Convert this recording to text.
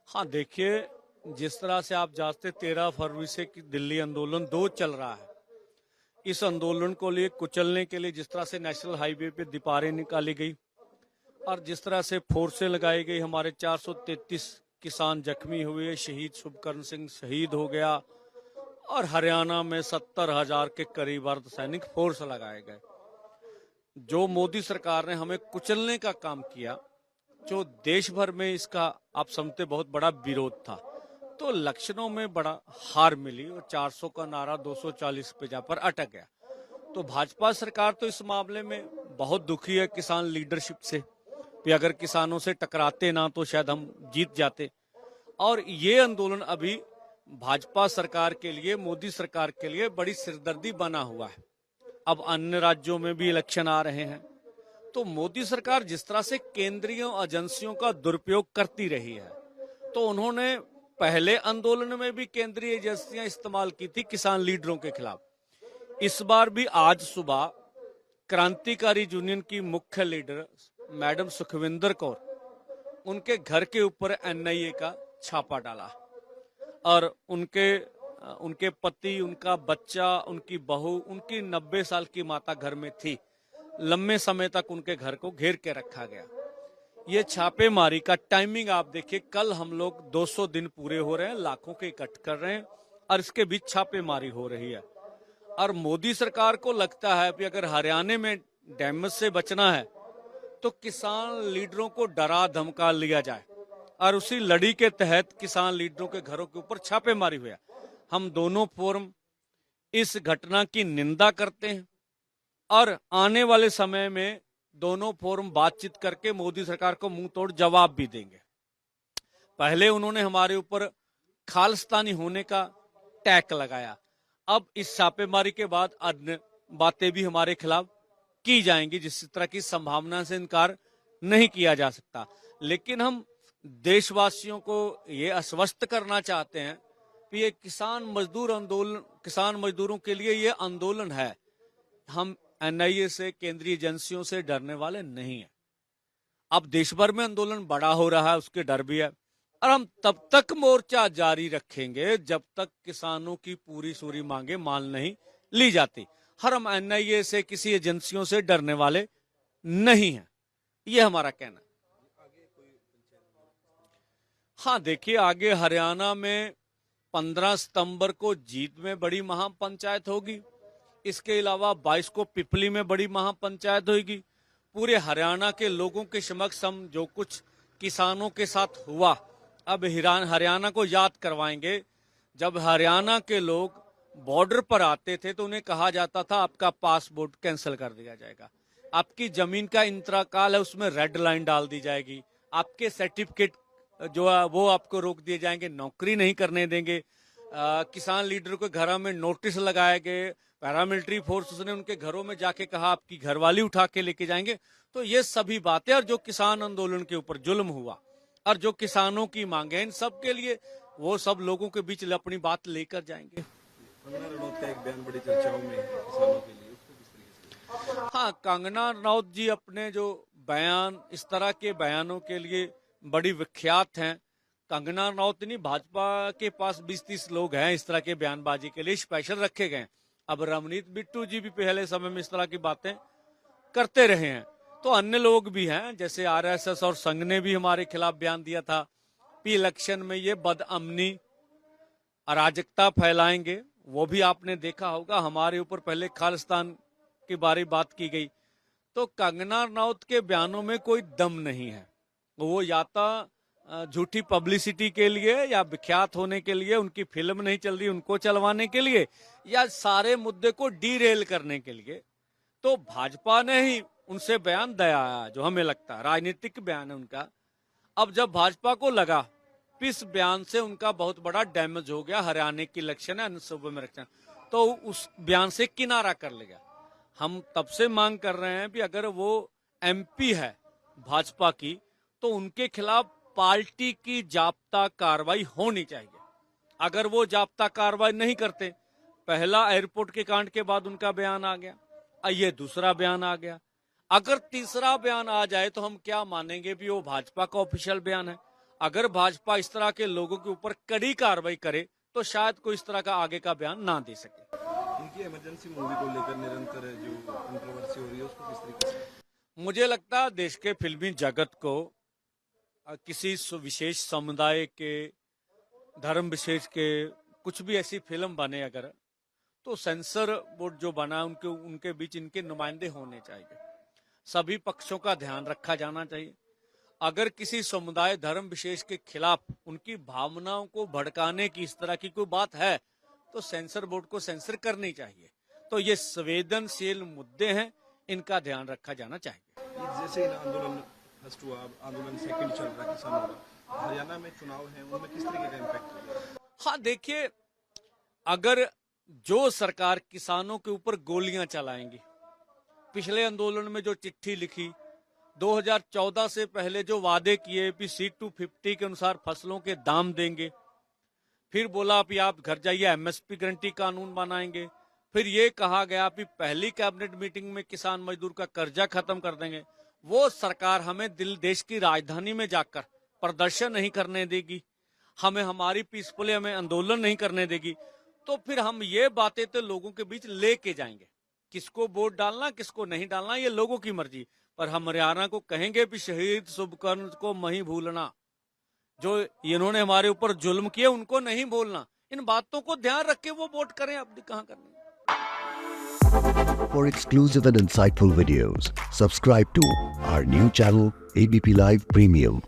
हाँ देखिए, जिस तरह से आप जानते 13 फरवरी से कि दिल्ली आंदोलन 2 चल रहा है। इस आंदोलन को लिए कुचलने के लिए जिस तरह से नेशनल हाईवे पे दीवारें निकाली गई और जिस तरह से फोर्सें लगाई गई, हमारे 433 किसान जख्मी हुए, शहीद शुभकर्ण सिंह शहीद हो गया और हरियाणा में 70,000 के करीब अर्धसैनिक फोर्स लगाए गए। जो मोदी सरकार ने हमें कुचलने का काम किया, जो देश भर में इसका आप समझते बहुत बड़ा विरोध था, तो इलेक्शनों में बड़ा हार मिली और 400 का नारा 240 पे जा पर अटक गया। तो भाजपा सरकार तो इस मामले में बहुत दुखी है किसान लीडरशिप से कि अगर किसानों से टकराते ना तो शायद हम जीत जाते। और ये आंदोलन अभी भाजपा सरकार के लिए, मोदी सरकार के लिए बड़ी सिरदर्दी बना हुआ है। अब अन्य राज्यों में भी इलेक्शन आ रहे हैं, तो मोदी सरकार जिस तरह से केंद्रीय एजेंसियों का दुरुपयोग करती रही है, तो उन्होंने पहले आंदोलन में भी केंद्रीय एजेंसियां इस्तेमाल की थी किसान लीडरों के खिलाफ। इस बार भी आज सुबह क्रांतिकारी यूनियन की मुख्य लीडर मैडम सुखविंदर कौर, उनके घर के ऊपर एनआईए का छापा डाला और उनके पति, उनका बच्चा, उनकी बहू, उनकी 90 साल की माता घर में थी। लंबे समय तक उनके घर को घेर के रखा गया। ये छापेमारी का टाइमिंग आप देखिए, कल हम लोग 200 दिन पूरे हो रहे हैं, लाखों के इकट्ठ कर रहे हैं और इसके बीच छापेमारी हो रही है। और मोदी सरकार को लगता है कि अगर हरियाणा में डैमेज से बचना है तो किसान लीडरों को डरा धमका लिया जाए, और उसी लड़ी के तहत किसान लीडरों के घरों के ऊपर छापेमारी हुआ। हम दोनों फोरम इस घटना की निंदा करते हैं और आने वाले समय में दोनों फोरम बातचीत करके मोदी सरकार को मुंह तोड़ जवाब भी देंगे। पहले उन्होंने हमारे ऊपर खालिस्तानी होने का टैग लगाया, अब इस छापेमारी के बाद अन्य बातें भी हमारे खिलाफ की जाएंगी, जिस तरह की संभावना से इनकार नहीं किया जा सकता। लेकिन हम देशवासियों को ये आश्वस्त करना चाहते हैं कि ये किसान मजदूर आंदोलन, किसान मजदूरों के लिए ये आंदोलन है। हम एनआईए से, केंद्रीय एजेंसियों से डरने वाले नहीं है। अब देश भर में आंदोलन बड़ा हो रहा है, उसके डर भी है, और हम तब तक मोर्चा जारी रखेंगे जब तक किसानों की पूरी सूरी मांगे मान नहीं ली जाती। हम एनआईए से, किसी एजेंसियों से डरने वाले नहीं हैं, ये हमारा कहना है। हाँ देखिए, आगे हरियाणा में 15 सितंबर को जीत में बड़ी महापंचायत होगी। इसके अलावा 22 को पिपली में बड़ी महापंचायत होगी। पूरे हरियाणा के लोगों के समक्ष हम जो कुछ किसानों के साथ हुआ, अब हरियाणा को याद करवाएंगे। जब हरियाणा के लोग बॉर्डर पर आते थे तो उन्हें कहा जाता था आपका पासपोर्ट कैंसिल कर दिया जाएगा, आपकी जमीन का इंतकाल है उसमें रेड लाइन डाल दी जाएगी, आपके सर्टिफिकेट जो है वो आपको रोक दिए जाएंगे, नौकरी नहीं करने देंगे। किसान लीडर के घरों में नोटिस लगाए गए, पैरामिलिट्री फोर्स ने उनके घरों में जाके कहा आपकी घरवाली उठा के लेके जाएंगे। तो ये सभी बातें, और जो किसान आंदोलन के ऊपर जुल्म हुआ और जो किसानों की मांगे, इन सब के लिए वो सब लोगों के बीच अपनी बात लेकर जाएंगे। कंगना रनौत का एक बयान बड़ी चर्चाओं में है किसानों के लिए, उसको किस तरीके से? हाँ, कंगना रनौत जी अपने जो बयान, इस तरह के बयानों के लिए बड़ी विख्यात हैं। कंगना रनौत नहीं, भाजपा के पास 20-30 लोग हैं इस तरह के बयानबाजी के लिए स्पेशल रखे गए। अब रमनीत बिट्टू जी भी पहले समय में इस तरह की बातें करते रहे हैं, तो अन्य लोग भी हैं, जैसे आरएसएस और संघ ने भी हमारे खिलाफ बयान दिया था कि इलेक्शन में ये बदअमनी, अराजकता फैलाएंगे। वो भी आपने देखा होगा, हमारे ऊपर पहले खालिस्तान के बारे में बात की गई। तो कंगना रनौत के बयानों में कोई दम नहीं है। वो या तो झूठी पब्लिसिटी के लिए या विख्यात होने के लिए, उनकी फिल्म नहीं चल रही उनको चलवाने के लिए, या सारे मुद्दे को डीरेल करने के लिए। तो भाजपा ने ही उनसे बयान दिया, जो हमें लगता है राजनीतिक बयान है उनका। अब जब भाजपा को लगा इस बयान से उनका बहुत बड़ा डैमेज हो गया, हरियाणा की इलेक्शन है, सूबे में इलेक्शन, तो उस बयान से किनारा कर लिया। हम तब से मांग कर रहे हैं कि अगर वो एमपी है भाजपा की, तो उनके खिलाफ पार्टी की जाब्ता कार्रवाई होनी चाहिए। अगर वो जाब्ता कार्रवाई नहीं करते, पहला एयरपोर्ट के कांड के बाद उनका बयान आ गया, ये दूसरा बयान आ गया, अगर तीसरा बयान आ जाए तो हम क्या मानेंगे भी वो भाजपा का ऑफिशियल बयान है। अगर भाजपा इस तरह के लोगों के ऊपर कड़ी कार्रवाई करे तो शायद कोई इस तरह का आगे का बयान ना दे सके। इनकी इमरजेंसी मूवी को लेकर निरंतर जो कंट्रोवर्सी हो रही है उसको किस तरीके से? मुझे लगता है देश के फिल्मी जगत को किसी विशेष समुदाय के, धर्म विशेष के कुछ भी ऐसी फिल्म बने अगर, तो सेंसर बोर्ड जो बना उनके बीच इनके नुमाइंदे होने चाहिए। सभी पक्षों का ध्यान रखा जाना चाहिए। अगर किसी समुदाय धर्म विशेष के खिलाफ उनकी भावनाओं को भड़काने की इस तरह की कोई बात है तो सेंसर बोर्ड को सेंसर करनी चाहिए। तो ये संवेदनशील मुद्दे हैं, इनका ध्यान रखा जाना चाहिए। जैसे इन आंदोलन फर्स्ट हुआ, आंदोलन सेकंड चल रहा है किसानों का, हरियाणा में चुनाव है, उनमें किस तरीके का इम्पैक्ट होगा? हाँ देखिए, अगर जो सरकार किसानों के ऊपर गोलियां चलाएंगी, पिछले आंदोलन में जो चिट्ठी लिखी, 2014 से पहले जो वादे किए कि C250 के अनुसार फसलों के दाम देंगे, फिर बोला कि आप घर जाइए MSP गारंटी कानून बनाएंगे, फिर ये कहा गया कि पहली कैबिनेट मीटिंग में किसान मजदूर का कर्जा खत्म कर देंगे। वो सरकार हमें देश की राजधानी में जाकर प्रदर्शन नहीं करने देगी, हमें हमारी पीसफुली हमें आंदोलन नहीं करने देगी, तो फिर हम ये बातें तो लोगों के बीच लेके जाएंगे। किसको वोट डालना किसको नहीं डालना ये लोगों की मर्जी, पर हम हरियाणा को कहेंगे कि शहीद शुभकर्ण को नहीं भूलना, जो इन्होंने हमारे ऊपर जुल्म किए उनको नहीं भूलना। इन बातों को ध्यान रख के वो वोट करें, अब कहां करनी। For exclusive and insightful videos, subscribe to our new channel ABP Live Premium.